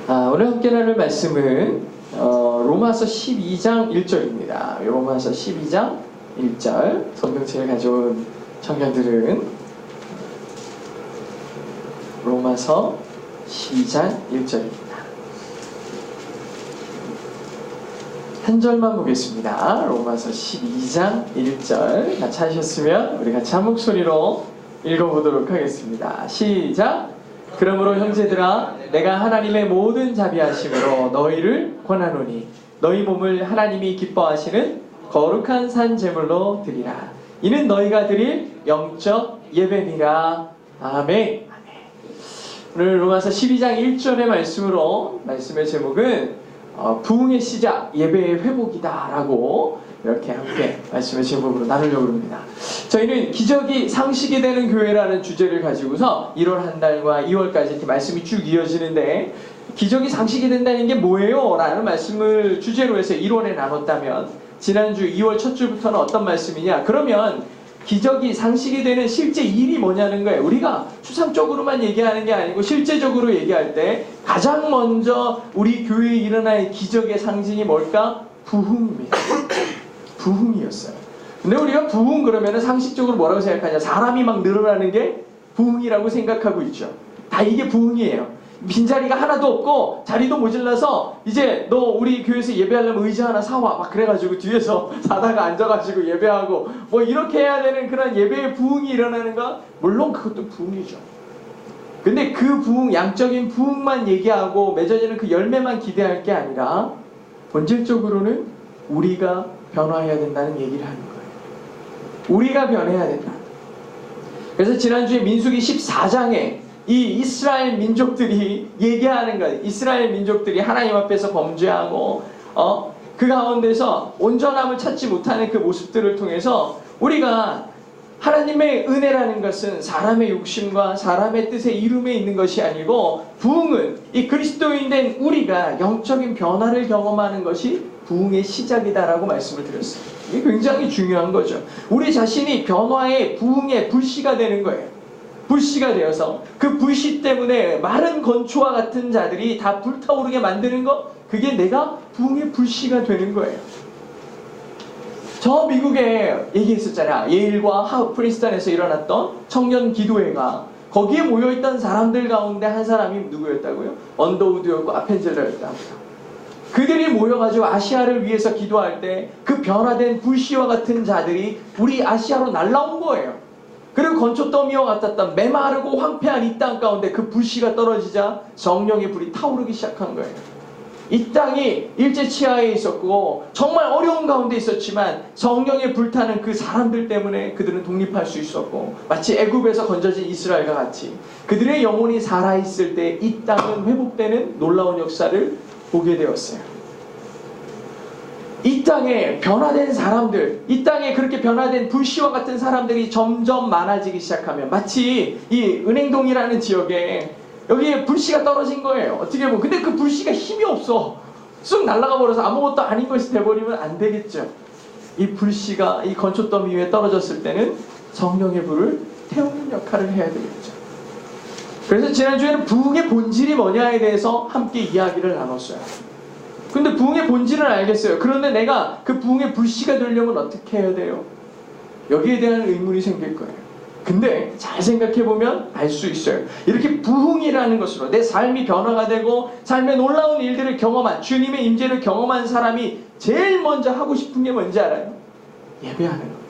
오늘 함께 나눌 말씀은 로마서 12장 1절입니다. 로마서 12장 1절 성경책을 가져온 청년들은 로마서 12장 1절입니다. 한 절만 보겠습니다. 로마서 12장 1절 같이 하셨으면 우리 같이 한 목소리로 읽어보도록 하겠습니다. 시작! 그러므로 형제들아 내가 하나님의 모든 자비하심으로 너희를 권하노니 너희 몸을 하나님이 기뻐하시는 거룩한 산 제물로 드리라. 이는 너희가 드릴 영적 예배니라. 아멘. 오늘 로마서 12장 1절의 말씀으로 말씀의 제목은 부흥의 시작 예배의 회복이다 라고 이렇게 함께 말씀의 제목으로 나누려고 합니다. 저희는 기적이 상식이 되는 교회라는 주제를 가지고서 1월 한 달과 2월까지 이렇게 말씀이 쭉 이어지는데, 기적이 상식이 된다는 게 뭐예요? 라는 말씀을 주제로 해서 1월에 나눴다면 지난주 2월 첫 주부터는 어떤 말씀이냐? 그러면 기적이 상식이 되는 실제 일이 뭐냐는 거예요. 우리가 추상적으로만 얘기하는 게 아니고 실제적으로 얘기할 때 가장 먼저 우리 교회에 일어날 기적의 상징이 뭘까? 부흥입니다. 부흥이었어요. 근데 우리가 부흥 그러면 상식적으로 뭐라고 생각하냐? 사람이 막 늘어나는 게 부흥이라고 생각하고 있죠. 다 이게 부흥이에요. 빈자리가 하나도 없고 자리도 모질라서 이제 너 우리 교회에서 예배하려면 의자 하나 사와 막 그래가지고 뒤에서 사다가 앉아가지고 예배하고 뭐 이렇게 해야 되는 그런 예배의 부흥이 일어나는 거, 물론 그것도 부흥이죠. 근데 그 부흥, 양적인 부흥만 얘기하고 맺어지는 그 열매만 기대할 게 아니라 본질적으로는 우리가 변화해야 된다는 얘기를 하는 거예요. 우리가 변해야 된다. 그래서 지난주에 민수기 14장에 이 이스라엘 민족들이 얘기하는 거예요. 이스라엘 민족들이 하나님 앞에서 범죄하고 그 가운데서 온전함을 찾지 못하는 그 모습들을 통해서 우리가 하나님의 은혜라는 것은 사람의 욕심과 사람의 뜻의 이름에 있는 것이 아니고, 부흥은 이 그리스도인 된 우리가 영적인 변화를 경험하는 것이 부흥의 시작이다라고 말씀을 드렸어요. 이게 굉장히 중요한 거죠. 우리 자신이 변화의 부흥의 불씨가 되는 거예요. 불씨가 되어서 그 불씨 때문에 마른 건초와 같은 자들이 다 불타오르게 만드는 거, 그게 내가 부흥의 불씨가 되는 거예요. 저 미국에 얘기했었잖아요. 예일과 프린스턴에서 일어났던 청년 기도회가, 거기에 모여있던 사람들 가운데 한 사람이 누구였다고요? 언더우드였고 아펜젤러였다고요. 그들이 모여가지고 아시아를 위해서 기도할 때 그 변화된 불씨와 같은 자들이 우리 아시아로 날라온 거예요. 그리고 건초더미와 같았던 메마르고 황폐한 이 땅 가운데 그 불씨가 떨어지자 성령의 불이 타오르기 시작한 거예요. 이 땅이 일제치하에 있었고 정말 어려운 가운데 있었지만 성령의 불타는 그 사람들 때문에 그들은 독립할 수 있었고, 마치 애굽에서 건져진 이스라엘과 같이 그들의 영혼이 살아있을 때 이 땅은 회복되는 놀라운 역사를 보게 되었어요. 이 땅에 변화된 사람들, 이 땅에 그렇게 변화된 불씨와 같은 사람들이 점점 많아지기 시작하면, 마치 이 은행동이라는 지역에 여기에 불씨가 떨어진 거예요. 어떻게 보면. 근데 그 불씨가 힘이 없어. 쑥 날아가 버려서 아무것도 아닌 것이 돼버리면 안 되겠죠. 이 불씨가 이 건초더미 위에 떨어졌을 때는 성령의 불을 태우는 역할을 해야 되겠죠. 그래서 지난주에는 부흥의 본질이 뭐냐에 대해서 함께 이야기를 나눴어요. 근데 부흥의 본질은 알겠어요. 그런데 내가 그 부흥의 불씨가 되려면 어떻게 해야 돼요? 여기에 대한 의문이 생길 거예요. 근데 잘 생각해보면 알 수 있어요. 이렇게 부흥이라는 것으로 내 삶이 변화가 되고 삶의 놀라운 일들을 경험한, 주님의 임재를 경험한 사람이 제일 먼저 하고 싶은 게 뭔지 알아요? 예배하는 거예요.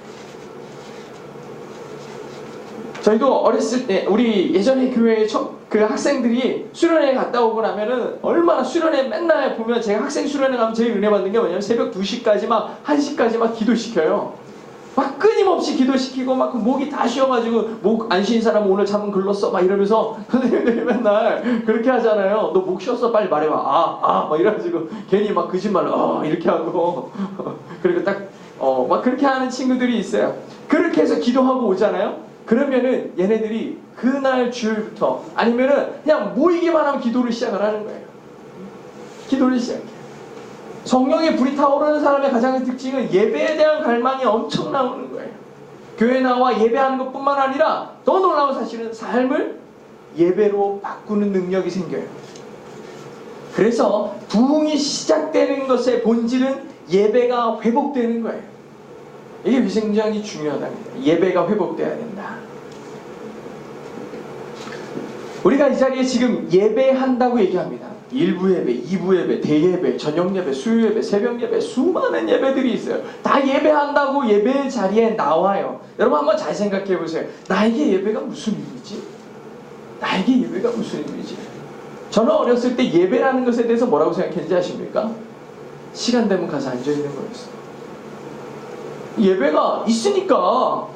저희도 어렸을 때 우리 예전에 교회에 그 학생들이 수련회 갔다 오고 나면은 얼마나, 수련회 맨날 보면 제가 학생 수련회 가면 제일 은혜 받는 게 뭐냐면 새벽 2시까지 막 1시까지 막 기도시켜요. 막 끊임없이 기도시키고 막 목이 다 쉬어가지고 목 안 쉰 사람은 오늘 잠은 글렀어 막 이러면서 선생님들이 맨날 그렇게 하잖아요. 너 목 쉬었어? 빨리 말해봐. 막 이래가지고 괜히 막 거짓말을 이렇게 하고 그리고 딱 막 그렇게 하는 친구들이 있어요. 그렇게 해서 기도하고 오잖아요. 그러면은 얘네들이 그날 주일부터 아니면은 그냥 모이기만 하면 기도를 시작을 하는 거예요. 기도를 시작해요. 성령의 불이 타오르는 사람의 가장 큰 특징은 예배에 대한 갈망이 엄청 나오는 거예요. 교회 나와 예배하는 것뿐만 아니라 더 놀라운 사실은 삶을 예배로 바꾸는 능력이 생겨요. 그래서 부흥이 시작되는 것의 본질은 예배가 회복되는 거예요. 이게 굉장히 중요하답니다. 예배가 회복돼야 된다. 우리가 이 자리에 지금 예배한다고 얘기합니다. 일부 예배, 2부 예배, 대예배, 저녁 예배, 수요 예배, 새벽 예배, 수많은 예배들이 있어요. 다 예배한다고 예배 자리에 나와요. 여러분 한번 잘 생각해 보세요. 나에게 예배가 무슨 의미지? 나에게 예배가 무슨 의미지? 저는 어렸을 때 예배라는 것에 대해서 뭐라고 생각했는지 아십니까? 시간 되면 가서 앉아있는 거였어요. 예배가 있으니까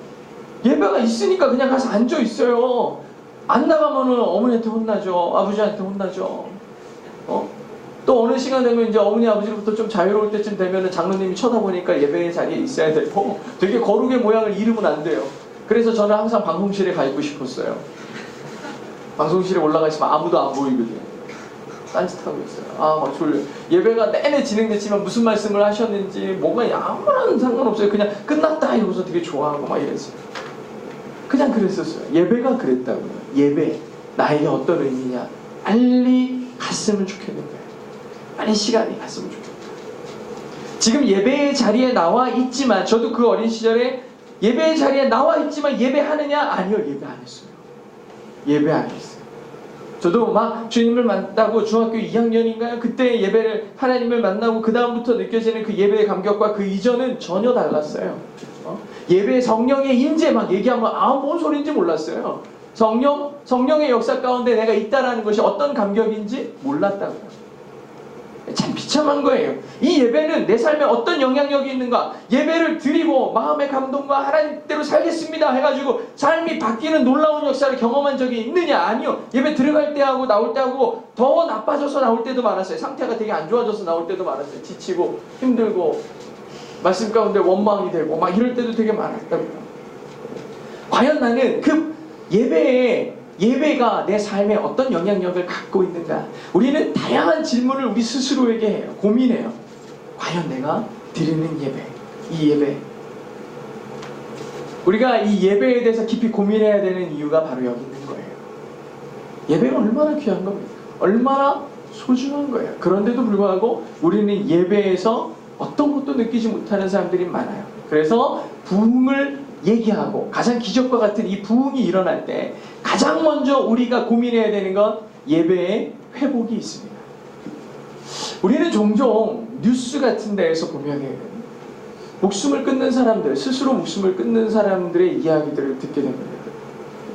그냥 가서 앉아있어요. 안 나가면은 어머니한테 혼나죠. 아버지한테 혼나죠. 또 어느 시간 되면 이제 어머니 아버지로부터 좀 자유로울 때쯤 되면은 장로님이 쳐다보니까 예배의 자리에 있어야 되고 되게 거룩의 모양을 잃으면 안 돼요. 그래서 저는 항상 방송실에 가 있고 싶었어요. 방송실에 올라가 있으면 아무도 안 보이거든요. 딴짓하고 있어요. 막 졸려. 예배가 내내 진행됐지만 무슨 말씀을 하셨는지 뭐가 아무런 상관없어요. 그냥 끝났다 이러고서 되게 좋아하고 막 이랬어요. 그냥 그랬었어요. 예배가 그랬다고요. 예배 나에게 어떤 의미냐, 빨리 갔으면 좋겠는 거예요. 빨리 시간이 갔으면 좋겠다. 지금 예배의 자리에 나와 있지만, 저도 그 어린 시절에 예배의 자리에 나와 있지만 예배하느냐? 아니요, 예배 안 했어요. 예배 안 했어요. 저도 막 주님을 만나고 중학교 2학년인가요? 그때 예배를, 하나님을 만나고 그 다음부터 느껴지는 그 예배의 감격과 그 이전은 전혀 달랐어요. 예배 성령의 임재 막 얘기하면 뭔 소리인지 몰랐어요. 성령의 역사 가운데 내가 있다라는 것이 어떤 감격인지 몰랐다고요. 참 비참한 거예요. 이 예배는 내 삶에 어떤 영향력이 있는가? 예배를 드리고 마음의 감동과 하나님대로 살겠습니다 해가지고 삶이 바뀌는 놀라운 역사를 경험한 적이 있느냐? 아니요. 예배 들어갈 때 하고 나올 때 하고 더 나빠져서 나올 때도 많았어요. 상태가 되게 안 좋아져서 나올 때도 많았어요. 지치고 힘들고 말씀 가운데 원망이 되고 막 이럴 때도 되게 많았다고요. 과연 나는 그 예배가 내 삶에 어떤 영향력을 갖고 있는가? 우리는 다양한 질문을 우리 스스로에게 해요. 고민해요. 과연 내가 드리는 이 예배. 우리가 이 예배에 대해서 깊이 고민해야 되는 이유가 바로 여기 있는 거예요. 예배가 얼마나 귀한 겁니까? 얼마나 소중한 거예요. 그런데도 불구하고 우리는 예배에서 어떤 것도 느끼지 못하는 사람들이 많아요. 그래서 부흥을 얘기하고 가장 기적과 같은 이 부흥이 일어날 때 가장 먼저 우리가 고민해야 되는 건 예배의 회복이 있습니다. 우리는 종종 뉴스 같은 데에서 보면은 목숨을 끊는 사람들, 스스로 목숨을 끊는 사람들의 이야기들을 듣게 됩니다.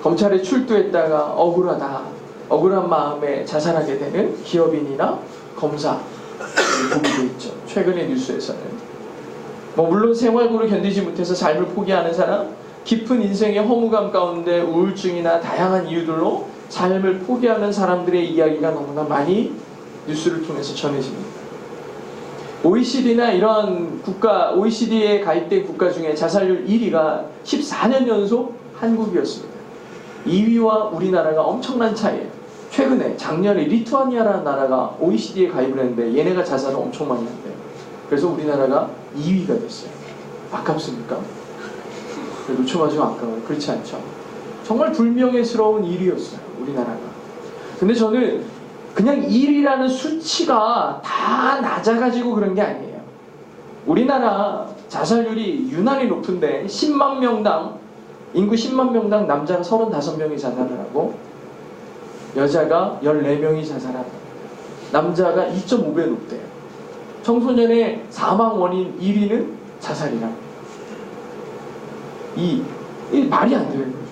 검찰에 출두했다가 억울한 마음에 자살하게 되는 기업인이나 검사 보게 돼 있죠. 최근의 뉴스에서는 물론 생활고를 견디지 못해서 삶을 포기하는 사람, 깊은 인생의 허무감 가운데 우울증이나 다양한 이유들로 삶을 포기하는 사람들의 이야기가 너무나 많이 뉴스를 통해서 전해집니다. OECD나 이런 OECD에 가입된 국가 중에 자살률 1위가 14년 연속 한국이었습니다. 2위와 우리나라가 엄청난 차이예요. 최근에 작년에 리투아니아라는 나라가 OECD에 가입을 했는데 얘네가 자살을 엄청 많이 한대요. 그래서 우리나라가 2위가 됐어요. 아깝습니까? 놓쳐가지고 아까워요. 그렇지 않죠? 정말 불명예스러운 일이었어요. 우리나라가. 근데 저는 그냥 1위라는 수치가 다 낮아가지고 그런 게 아니에요. 우리나라 자살률이 유난히 높은데 인구 10만 명당 남자가 35명이 자살을 하고 여자가 14명이 자살합니다. 남자가 2.5배 높대요. 청소년의 사망 원인 1위는 자살이랍니다. 이 말이 안 되는 거죠.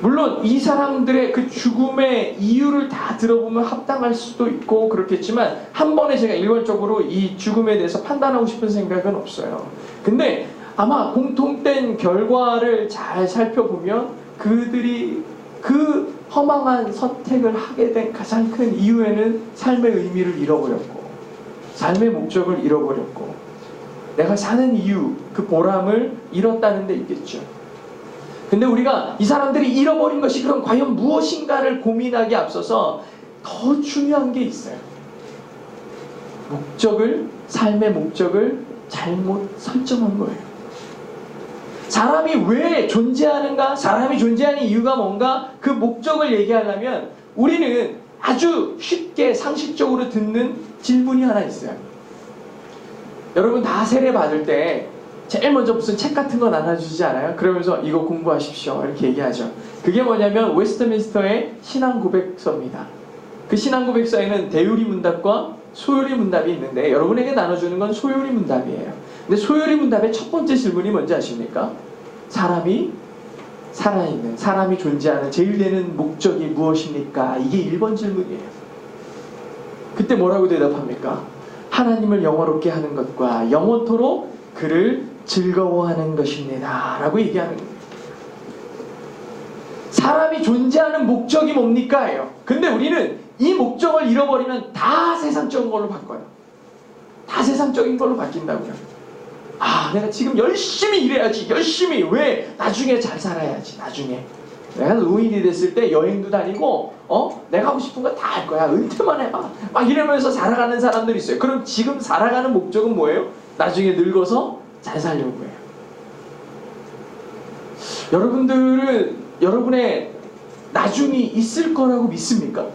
물론 이 사람들의 그 죽음의 이유를 다 들어보면 합당할 수도 있고 그렇겠지만 한 번에 제가 일괄적으로 이 죽음에 대해서 판단하고 싶은 생각은 없어요. 근데 아마 공통된 결과를 잘 살펴보면 그들이 그 허망한 선택을 하게 된 가장 큰 이유에는 삶의 의미를 잃어버렸고 삶의 목적을 잃어버렸고 내가 사는 이유, 그 보람을 잃었다는 데 있겠죠. 근데 우리가 이 사람들이 잃어버린 것이 그럼 과연 무엇인가를 고민하기에 앞서서 더 중요한 게 있어요. 삶의 목적을 잘못 설정한 거예요. 사람이 왜 존재하는가? 사람이 존재하는 이유가 뭔가? 그 목적을 얘기하려면 우리는 아주 쉽게 상식적으로 듣는 질문이 하나 있어요. 여러분 다 세례 받을 때 제일 먼저 무슨 책 같은 거 나눠주지 않아요? 그러면서 이거 공부하십시오 이렇게 얘기하죠. 그게 뭐냐면 웨스트민스터의 신앙고백서입니다. 그 신앙고백서에는 대요리 문답과 소요리 문답이 있는데 여러분에게 나눠주는 건 소요리 문답이에요. 근데 소요리 문답의 첫 번째 질문이 뭔지 아십니까? 사람이 살아있는, 사람이 존재하는 제일 되는 목적이 무엇입니까? 이게 1번 질문이에요. 그때 뭐라고 대답합니까? 하나님을 영화롭게 하는 것과 영원토록 그를 즐거워하는 것입니다 라고 얘기하는 거예요. 사람이 존재하는 목적이 뭡니까? 예요. 근데 우리는 이 목적을 잃어버리면 다 세상적인 걸로 바꿔요. 다 세상적인 걸로 바뀐다고요. 아, 내가 지금 열심히 일해야지. 열심히. 왜? 나중에 잘 살아야지. 나중에. 내가 노인이 됐을 때 여행도 다니고 내가 하고 싶은 거 다 할 거야. 은퇴만 해봐. 막 이러면서 살아가는 사람들이 있어요. 그럼 지금 살아가는 목적은 뭐예요? 나중에 늙어서 잘 살려고 해요. 여러분들은 여러분의 나중이 있을 거라고 믿습니까?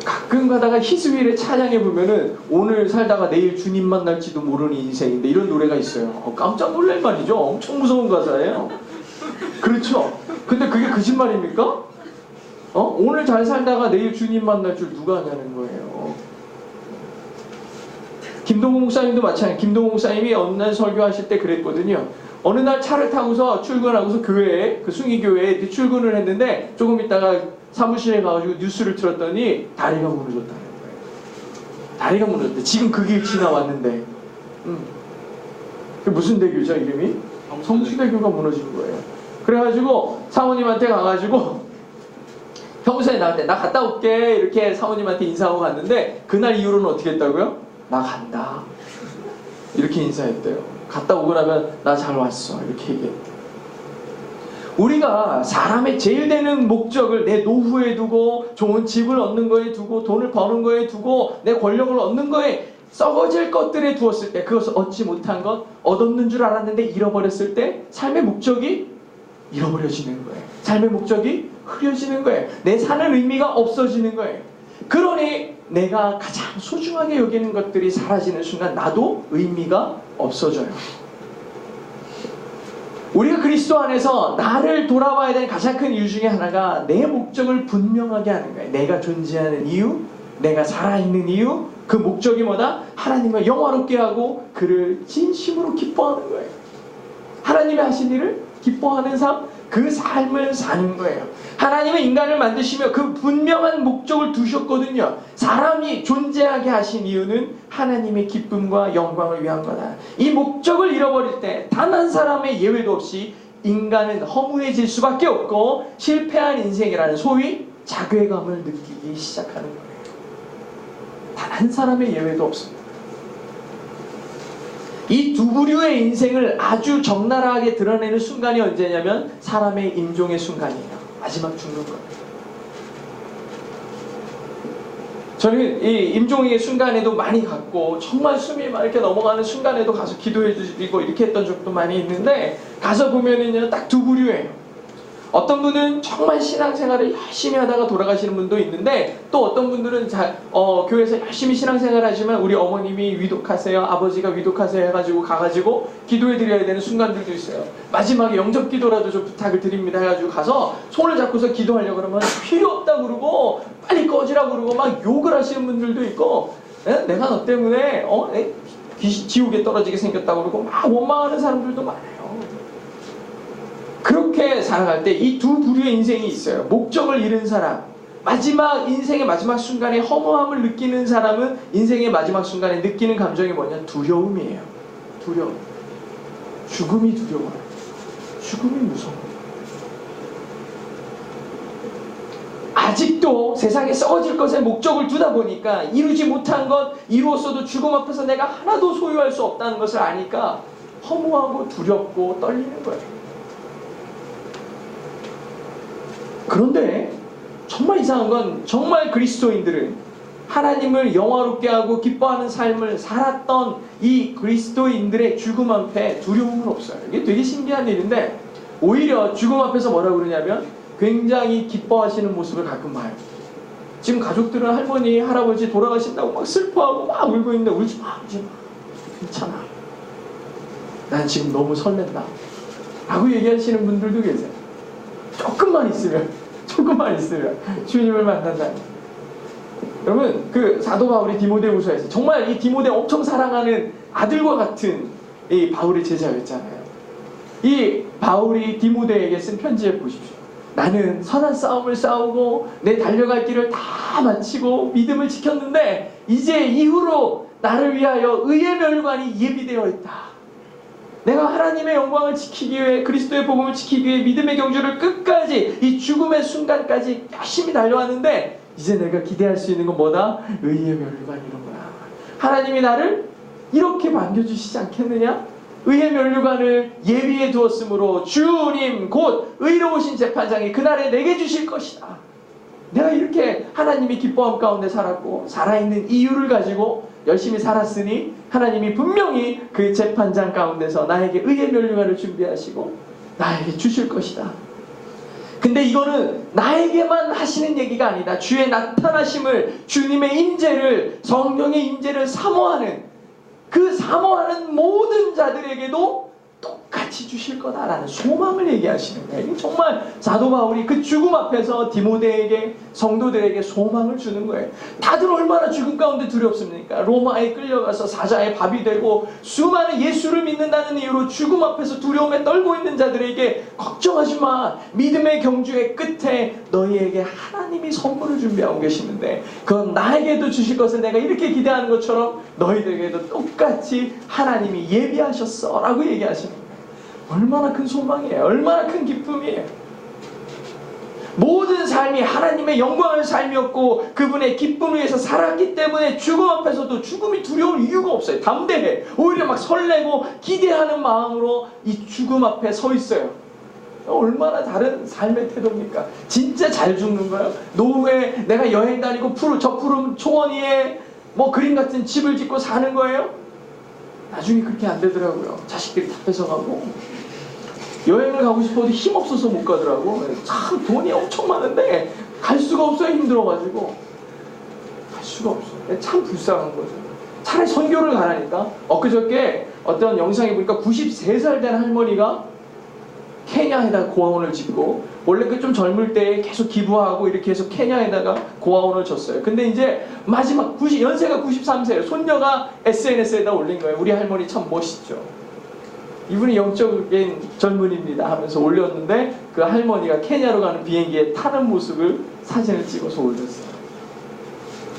가끔 가다가 히스윌의 찬양에 보면은 오늘 살다가 내일 주님 만날지도 모르는 인생인데 이런 노래가 있어요. 깜짝 놀랄 말이죠. 엄청 무서운 가사예요. 그렇죠? 근데 그게 거짓말입니까? 오늘 잘 살다가 내일 주님 만날 줄 누가 아냐는 거예요. 김동국 목사님도 마찬가지. 김동국 목사님이 어느 날 설교하실 때 그랬거든요. 어느 날 차를 타고서 출근하고서 교회에, 그 숭의교회에 출근을 했는데 조금 있다가 사무실에 가가지고 뉴스를 틀었더니 다리가 무너졌다는 거예요. 다리가 무너졌대. 지금 그 길 지나왔는데. 그 무슨 대교죠, 이름이? 성수대교가 무너진 거예요. 그래가지고 사모님한테 가가지고 평소에 나한테 나 갔다 올게 이렇게 사모님한테 인사하고 갔는데 그날 이후로는 어떻게 했다고요? 나 간다. 이렇게 인사했대요. 갔다 오고 나면 나 잘 왔어. 이렇게 얘기했대요. 우리가 사람의 제일 되는 목적을 내 노후에 두고 좋은 집을 얻는 거에 두고 돈을 버는 거에 두고 내 권력을 얻는 거에 썩어질 것들에 두었을 때 그것을 얻지 못한 것 얻었는 줄 알았는데 잃어버렸을 때 삶의 목적이 잃어버려지는 거예요. 삶의 목적이 흐려지는 거예요. 내 사는 의미가 없어지는 거예요. 그러니 내가 가장 소중하게 여기는 것들이 사라지는 순간 나도 의미가 없어져요. 우리가 그리스도 안에서 나를 돌아봐야 되는 가장 큰 이유 중에 하나가 내 목적을 분명하게 하는 거예요. 내가 존재하는 이유, 내가 살아있는 이유, 그 목적이 뭐다? 하나님을 영화롭게 하고 그를 진심으로 기뻐하는 거예요. 하나님이 하신 일을 기뻐하는 삶, 그 삶을 사는 거예요. 하나님은 인간을 만드시며 그 분명한 목적을 두셨거든요. 사람이 존재하게 하신 이유는 하나님의 기쁨과 영광을 위한 거다. 이 목적을 잃어버릴 때 단 한 사람의 예외도 없이 인간은 허무해질 수밖에 없고 실패한 인생이라는 소위 자괴감을 느끼기 시작하는 거예요. 단 한 사람의 예외도 없습니다. 이 두 부류의 인생을 아주 적나라하게 드러내는 순간이 언제냐면 사람의 임종의 순간이에요. 마지막 죽는 거예요. 저는 이 임종의 순간에도 많이 갔고 정말 숨이 막 이렇게 넘어가는 순간에도 가서 기도해 주시고 이렇게 했던 적도 많이 있는데 가서 보면은요 딱 두 부류예요. 어떤 분은 정말 신앙생활을 열심히 하다가 돌아가시는 분도 있는데 또 어떤 분들은 교회에서 열심히 신앙생활을 하지만 우리 어머님이 위독하세요, 아버지가 위독하세요 해가지고 가가지고 기도해 드려야 되는 순간들도 있어요. 마지막에 영접 기도라도 좀 부탁을 드립니다 해가지고 가서 손을 잡고서 기도하려고 그러면 필요 없다 그러고 빨리 꺼지라고 그러고 막 욕을 하시는 분들도 있고 내가 너 때문에 지옥에 떨어지게 생겼다고 그러고 막 원망하는 사람들도 많아요. 그렇게 살아갈 때 이 두 부류의 인생이 있어요. 목적을 잃은 사람, 인생의 마지막 순간에 허무함을 느끼는 사람은 인생의 마지막 순간에 느끼는 감정이 뭐냐? 두려움이에요. 두려움. 죽음이 두려워요. 죽음이 무서워요. 아직도 세상에 썩어질 것에 목적을 두다 보니까 이루지 못한 것, 이루었어도 죽음 앞에서 내가 하나도 소유할 수 없다는 것을 아니까 허무하고 두렵고 떨리는 거예요. 그런데 정말 이상한 건 정말 그리스도인들은 하나님을 영화롭게 하고 기뻐하는 삶을 살았던 이 그리스도인들의 죽음 앞에 두려움은 없어요. 이게 되게 신기한 일인데 오히려 죽음 앞에서 뭐라고 그러냐면 굉장히 기뻐하시는 모습을 가끔 봐요. 지금 가족들은 할머니, 할아버지 돌아가신다고 막 슬퍼하고 막 울고 있는데 울지 마, 울지 마. 괜찮아. 난 지금 너무 설렌다. 라고 얘기하시는 분들도 계세요. 조금만 있으면 주님을 만난다. 여러분, 그 사도 바울이 디모데후서에서 정말 이 디모데 엄청 사랑하는 아들과 같은 이 바울의 제자였잖아요. 이 바울이 디모데에게 쓴 편지에 보십시오. 나는 선한 싸움을 싸우고 내 달려갈 길을 다 마치고 믿음을 지켰는데 이제 이후로 나를 위하여 의의 멸관이 예비되어 있다. 내가 하나님의 영광을 지키기 위해, 그리스도의 복음을 지키기 위해 믿음의 경주를 끝까지, 이 죽음의 순간까지 열심히 달려왔는데 이제 내가 기대할 수 있는 건 뭐다? 의의 멸관이로구나. 하나님이 나를 이렇게 반겨주시지 않겠느냐? 의의 멸관을 예비해 두었으므로 주님 곧 의로우신 재판장이 그날에 내게 주실 것이다. 내가 이렇게 하나님이 기뻐함 가운데 살았고 살아있는 이유를 가지고 열심히 살았으니 하나님이 분명히 그 재판장 가운데서 나에게 의의 멸관을 준비하시고 나에게 주실 것이다. 근데 이거는 나에게만 하시는 얘기가 아니다. 주의 나타나심을, 주님의 임재를, 성령의 임재를 사모하는, 그 사모하는 모든 자들에게도 똑같이 주실 거다라는 소망을 얘기하시는 거예요. 이게 정말 사도 바울이 그 죽음 앞에서 디모데에게, 성도들에게 소망을 주는 거예요. 다들 얼마나 죽음 가운데 두렵습니까? 로마에 끌려가서 사자의 밥이 되고 수많은 예수를 믿는다는 이유로 죽음 앞에서 두려움에 떨고 있는 자들에게 걱정하지 마. 믿음의 경주의 끝에 너희에게 하나님이 선물을 준비하고 계시는데 그건 나에게도 주실 것을 내가 이렇게 기대하는 것처럼 너희들에게도 똑같이 하나님이 예비하셨어 라고 얘기하시는 거예요. 얼마나 큰 소망이에요. 얼마나 큰 기쁨이에요. 모든 삶이 하나님의 영광을 삶이었고 그분의 기쁨을 위해서 살았기 때문에 죽음 앞에서도 죽음이 두려울 이유가 없어요. 담대해. 오히려 막 설레고 기대하는 마음으로 이 죽음 앞에 서 있어요. 얼마나 다른 삶의 태도입니까? 진짜 잘 죽는 거예요. 노후에 내가 여행 다니고 저 푸른 초원 위에 뭐 그림 같은 집을 짓고 사는 거예요? 나중에 그렇게 안 되더라고요. 자식들이 다 뺏어가고 여행을 가고 싶어도 힘없어서 못 가더라고. 참 돈이 엄청 많은데 갈 수가 없어요. 힘들어가지고 갈 수가 없어. 참 불쌍한 거죠. 차라리 선교를 가라니까. 엊그저께 어떤 영상에 보니까 93살 된 할머니가 케냐에다가 고아원을 짓고, 원래 그 좀 젊을 때 계속 기부하고 이렇게 해서 케냐에다가 고아원을 줬어요. 근데 이제 마지막 연세가 93세예요. 손녀가 SNS에다 올린 거예요. 우리 할머니 참 멋있죠. 이분이 영적인 젊은이입니다 하면서 올렸는데 그 할머니가 케냐로 가는 비행기에 타는 모습을 사진을 찍어서 올렸어요.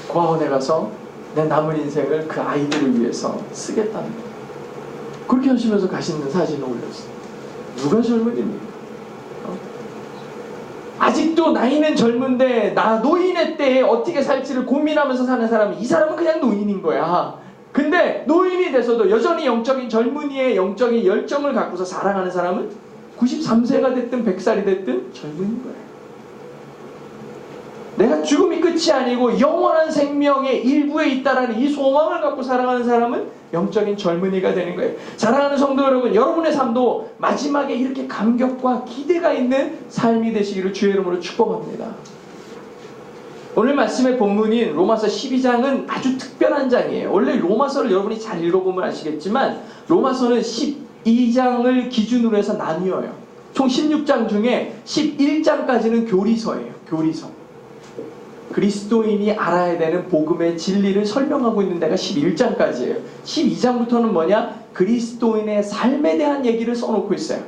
고아원에 가서 내 남은 인생을 그 아이들을 위해서 쓰겠다는 거예요. 그렇게 하시면서 가시는 사진을 올렸어요. 누가 젊은입니까? 아직도 나이는 젊은데 노인의 때에 어떻게 살지를 고민하면서 사는 사람이, 이 사람은 그냥 노인인 거야. 근데 노인이 돼서도 여전히 영적인 젊은이의 영적인 열정을 갖고서 사랑하는 사람은 93세가 됐든 100살이 됐든 젊은인 거예요. 내가 죽음이 끝이 아니고 영원한 생명의 일부에 있다라는 이 소망을 갖고 살아가는 사람은 영적인 젊은이가 되는 거예요. 사랑하는 성도 여러분, 여러분의 삶도 마지막에 이렇게 감격과 기대가 있는 삶이 되시기를 주의 이름으로 축복합니다. 오늘 말씀의 본문인 로마서 12장은 아주 특별한 장이에요. 원래 로마서를 여러분이 잘 읽어보면 아시겠지만 로마서는 12장을 기준으로 해서 나뉘어요. 총 16장 중에 11장까지는 교리서예요. 교리서. 그리스도인이 알아야 되는 복음의 진리를 설명하고 있는 데가 11장까지예요. 12장부터는 뭐냐? 그리스도인의 삶에 대한 얘기를 써놓고 있어요.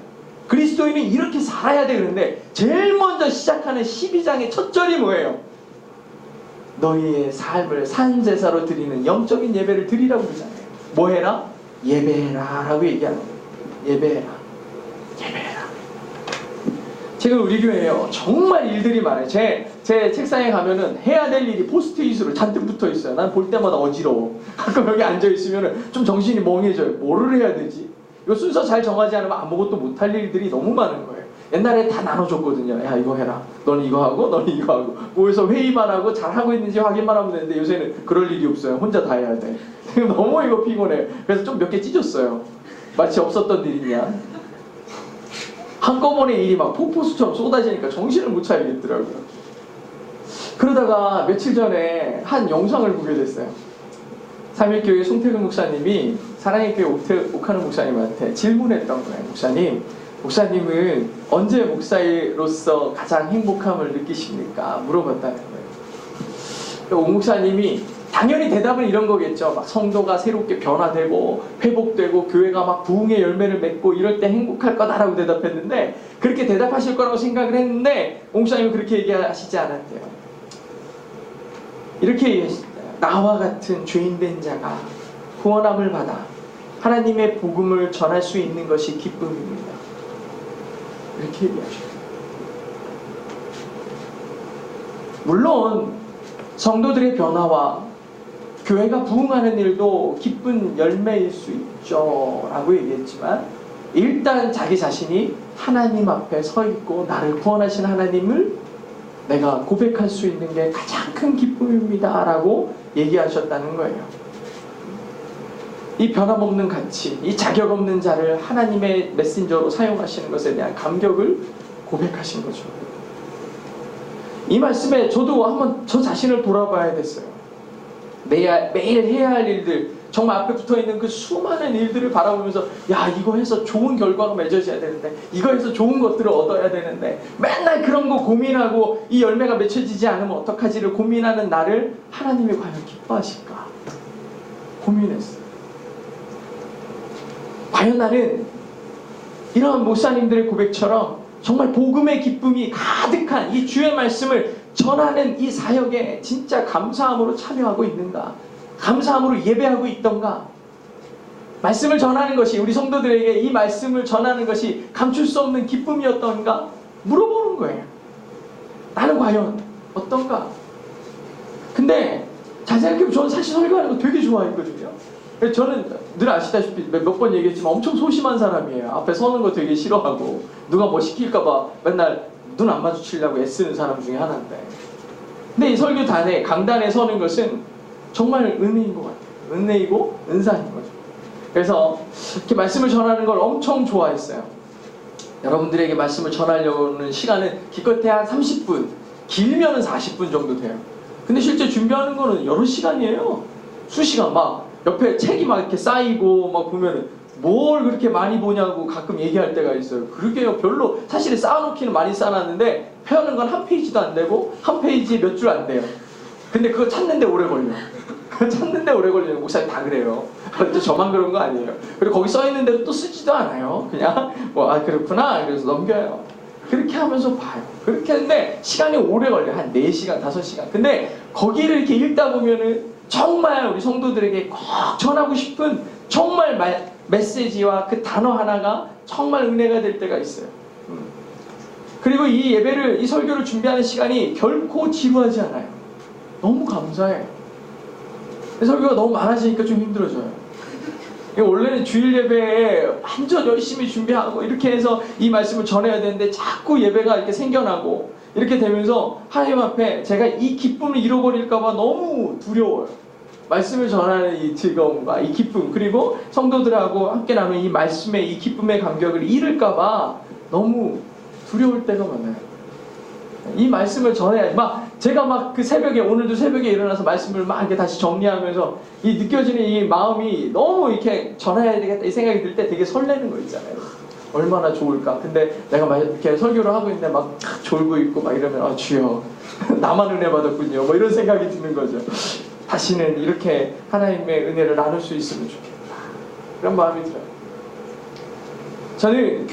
그리스도인은 이렇게 살아야 되는데 제일 먼저 시작하는 12장의 첫 절이 뭐예요? 너희의 삶을 산제사로 드리는 영적인 예배를 드리라고 그러잖아요. 뭐 해라? 예배해라 라고 얘기하는 거예요. 예배해라. 예배해라. 제가 우리 교회에요, 정말 일들이 많아요. 제 책상에 가면은 해야 될 일이 포스트잇으로 잔뜩 붙어 있어요. 난 볼 때마다 어지러워. 가끔 여기 앉아 있으면은 좀 정신이 멍해져요. 뭐를 해야 되지? 이거 순서 잘 정하지 않으면 아무것도 못할 일들이 너무 많은 거예요. 옛날에 다 나눠줬거든요. 야, 이거 해라. 너는 이거 하고 너는 이거 하고. 모여서 회의만 하고 잘하고 있는지 확인만 하면 되는데 요새는 그럴 일이 없어요. 혼자 다 해야 돼. 너무 이거 피곤해. 그래서 좀 몇 개 찢었어요. 마치 없었던 일이냐. 한꺼번에 일이 막 폭포수처럼 쏟아지니까 정신을 못 차리겠더라고요. 그러다가 며칠 전에 한 영상을 보게 됐어요. 삼일교회 송태근 목사님이 사랑의 교회 옥하는 목사님한테 질문했던 거예요. 목사님은 언제 목사로서 가장 행복함을 느끼십니까? 물어봤다는 거예요. 옥 목사님이 당연히 대답은 이런 거겠죠. 막 성도가 새롭게 변화되고 회복되고 교회가 막 부흥의 열매를 맺고 이럴 때 행복할 거다라고 대답했는데, 그렇게 대답하실 거라고 생각을 했는데 옥 목사님은 그렇게 얘기하시지 않았대요. 이렇게 얘기하셨어요. 나와 같은 죄인된 자가 구원함을 받아 하나님의 복음을 전할 수 있는 것이 기쁨입니다. 이렇게 얘기하셨어요. 물론 성도들의 변화와 교회가 부흥하는 일도 기쁜 열매일 수 있죠 라고 얘기했지만, 일단 자기 자신이 하나님 앞에 서 있고 나를 구원하신 하나님을 내가 고백할 수 있는 게 가장 큰 기쁨입니다 라고 얘기하셨다는 거예요. 이 변함없는 가치, 이 자격 없는 자를 하나님의 메신저로 사용하시는 것에 대한 감격을 고백하신 거죠. 이 말씀에 저도 한번 저 자신을 돌아봐야 됐어요. 매일 해야 할 일들, 정말 앞에 붙어있는 그 수많은 일들을 바라보면서 야, 이거 해서 좋은 결과가 맺어져야 되는데, 이거 해서 좋은 것들을 얻어야 되는데, 맨날 그런 거 고민하고 이 열매가 맺혀지지 않으면 어떡하지를 고민하는 나를 하나님이 과연 기뻐하실까 고민했어요. 과연 나는 이러한 목사님들의 고백처럼 정말 복음의 기쁨이 가득한 이 주의 말씀을 전하는 이 사역에 진짜 감사함으로 참여하고 있는가? 감사함으로 예배하고 있던가? 말씀을 전하는 것이, 우리 성도들에게 이 말씀을 전하는 것이 감출 수 없는 기쁨이었던가? 물어보는 거예요. 나는 과연 어떤가? 근데 잘 생각해보면 저는 사실 설교하는 거 되게 좋아했거든요. 저는 늘 아시다시피 몇 번 얘기했지만 엄청 소심한 사람이에요. 앞에 서는 거 되게 싫어하고 누가 뭐 시킬까봐 맨날 눈 안 마주치려고 애쓰는 사람 중에 하나인데, 근데 이 설교단에 강단에 서는 것은 정말 은혜인 것 같아요. 은혜이고 은사인 거죠. 그래서 이렇게 말씀을 전하는 걸 엄청 좋아했어요. 여러분들에게 말씀을 전하려는 시간은 기껏해야 한 30분, 길면은 40분 정도 돼요. 근데 실제 준비하는 거는 여러 시간이에요. 수시간, 막 옆에 책이 막 이렇게 쌓이고 막 보면은 뭘 그렇게 많이 보냐고 가끔 얘기할 때가 있어요. 그러게요. 별로 사실 쌓아놓기는 많이 쌓아놨는데 펴는 건 한 페이지도 안 되고 한 페이지에 몇 줄 안 돼요. 근데 그거 찾는데 오래 걸려. 그거 찾는데 오래 걸리는 목사님 다 그래요. 또 저만 그런 거 아니에요. 그리고 거기 써있는데도 또 쓰지도 않아요. 그냥 뭐 아 그렇구나 그래서 넘겨요. 그렇게 하면서 봐요. 그렇게 하는데 시간이 오래 걸려요. 한 4시간, 5시간. 근데 거기를 이렇게 읽다 보면은 정말 우리 성도들에게 꼭 전하고 싶은 정말 메시지와 그 단어 하나가 정말 은혜가 될 때가 있어요. 그리고 이 예배를, 이 설교를 준비하는 시간이 결코 지루하지 않아요. 너무 감사해요. 설교가 너무 많아지니까 좀 힘들어져요. 원래는 주일 예배에 완전 열심히 준비하고 이렇게 해서 이 말씀을 전해야 되는데 자꾸 예배가 이렇게 생겨나고 이렇게 되면서 하나님 앞에 제가 이 기쁨을 잃어버릴까봐 너무 두려워요. 말씀을 전하는 이 즐거움과 이 기쁨, 그리고 성도들하고 함께 나누는 이 말씀의 이 기쁨의 감격을 잃을까봐 너무 두려울 때가 많아요. 이 말씀을 전해야지. 제가 그 새벽에, 오늘도 새벽에 일어나서 말씀을 막 이렇게 다시 정리하면서 이 느껴지는 이 마음이 너무 이렇게 전해야 되겠다 이 생각이 들 때 되게 설레는 거 있잖아요. 얼마나 좋을까. 근데 내가 막 이렇게 설교를 하고 있는데 막 졸고 있고 막 이러면 아 주여 나만 은혜 받았군요. 뭐 이런 생각이 드는 거죠. 다시는 이렇게 하나님의 은혜를 나눌 수 있으면 좋겠다. 그런 마음이 들어요. 저는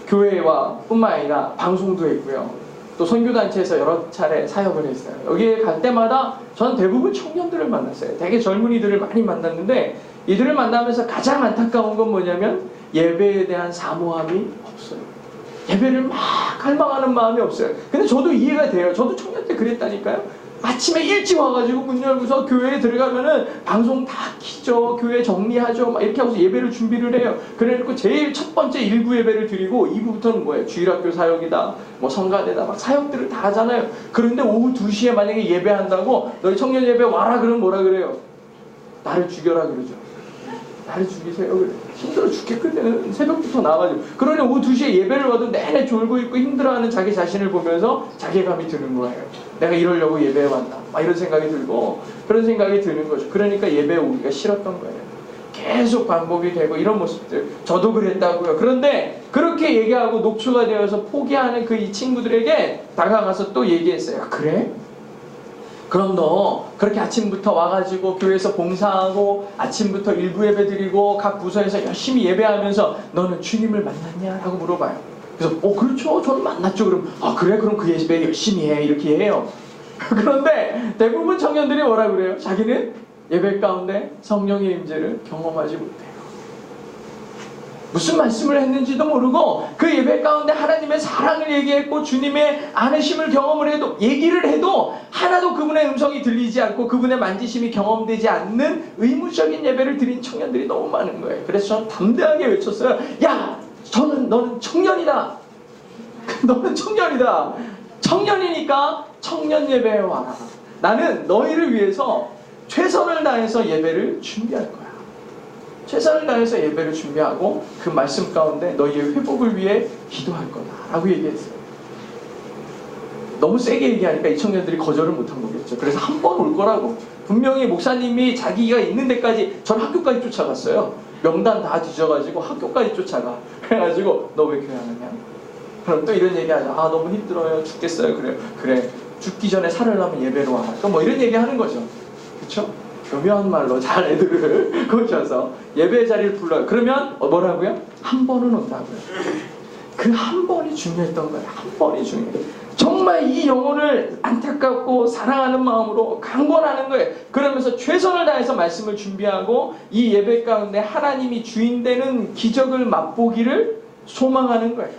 교회와 뿐만 아니라 방송도 했고요. 또 선교단체에서 여러 차례 사역을 했어요. 여기에 갈 때마다 저는 대부분 청년들을 만났어요. 되게 젊은이들을 많이 만났는데 이들을 만나면서 가장 안타까운 건 뭐냐면 예배에 대한 사모함이 없어요. 예배를 막 갈망하는 마음이 없어요. 근데 저도 이해가 돼요. 저도 청년 때 그랬다니까요. 아침에 일찍 와가지고 문 열고서 교회에 들어가면은 방송 다 켜죠. 교회 정리하죠. 막 이렇게 하고서 예배를 준비를 해요. 그래놓고 제일 첫 번째 1부 예배를 드리고 2부부터는 뭐예요? 주일학교 사역이다. 뭐 성가대다. 막 사역들을 다 하잖아요. 그런데 오후 2시에 만약에 예배한다고 너희 청년 예배 와라 그러면 뭐라 그래요? 나를 죽여라 그러죠. 나를 죽이세요. 그래. 힘들어 죽겠거든. 새벽부터 나와가지고. 그러니 오후 2시에 예배를 와도 내내 졸고 있고 힘들어하는 자기 자신을 보면서 자괴감이 드는 거예요. 내가 이러려고 예배에 왔나. 막 이런 생각이 들고 그런 생각이 드는 거죠. 그러니까 예배에 오기가 싫었던 거예요. 계속 반복이 되고 이런 모습들. 저도 그랬다고요. 그런데 그렇게 얘기하고 녹초가 되어서 포기하는 그 이 친구들에게 다가가서 또 얘기했어요. 아, 그래? 그럼 너 그렇게 아침부터 와가지고 교회에서 봉사하고 아침부터 일부 예배 드리고 각 부서에서 열심히 예배하면서 너는 주님을 만났냐? 라고 물어봐요. 그래서 그렇죠. 저는 만났죠. 그럼 그래? 그럼 그 예배 열심히 해. 이렇게 해요. 그런데 대부분 청년들이 뭐라 그래요? 자기는 예배 가운데 성령의 임재를 경험하지 못해요. 무슨 말씀을 했는지도 모르고 그 예배 가운데 하나님의 사랑을 얘기했고 주님의 안으심을 경험을 해도 얘기를 해도 하나도 그분의 음성이 들리지 않고 그분의 만지심이 경험되지 않는 의무적인 예배를 드린 청년들이 너무 많은 거예요. 그래서 저는 담대하게 외쳤어요. 야! 너는 청년이다. 너는 청년이다. 청년이니까 청년 예배에 와라. 나는 너희를 위해서 최선을 다해서 예배를 준비할 거야. 최선을 다해서 예배를 준비하고 그 말씀 가운데 너희의 회복을 위해 기도할 거다 라고 얘기했어요. 너무 세게 얘기하니까 이 청년들이 거절을 못한 거겠죠. 그래서 한 번 올 거라고. 분명히 목사님이 자기가 있는 데까지 전 학교까지 쫓아갔어요. 명단 다 뒤져가지고 학교까지 쫓아가. 그래가지고 너 왜 교회 안 하냐? 그럼 또 이런 얘기하죠. 너무 힘들어요. 죽겠어요. 그래 죽기 전에 살으려면 예배로 와라. 뭐 이런 얘기하는 거죠. 그렇죠? 교묘한 말로 잘 애들을 고쳐서 예배 자리를 불러요. 그러면 뭐라고요? 한 번은 온다고요. 그 한 번이 중요했던 거예요. 한 번이 중요해요. 정말 이 영혼을 안타깝고 사랑하는 마음으로 강권하는 거예요. 그러면서 최선을 다해서 말씀을 준비하고 이 예배 가운데 하나님이 주인 되는 기적을 맛보기를 소망하는 거예요.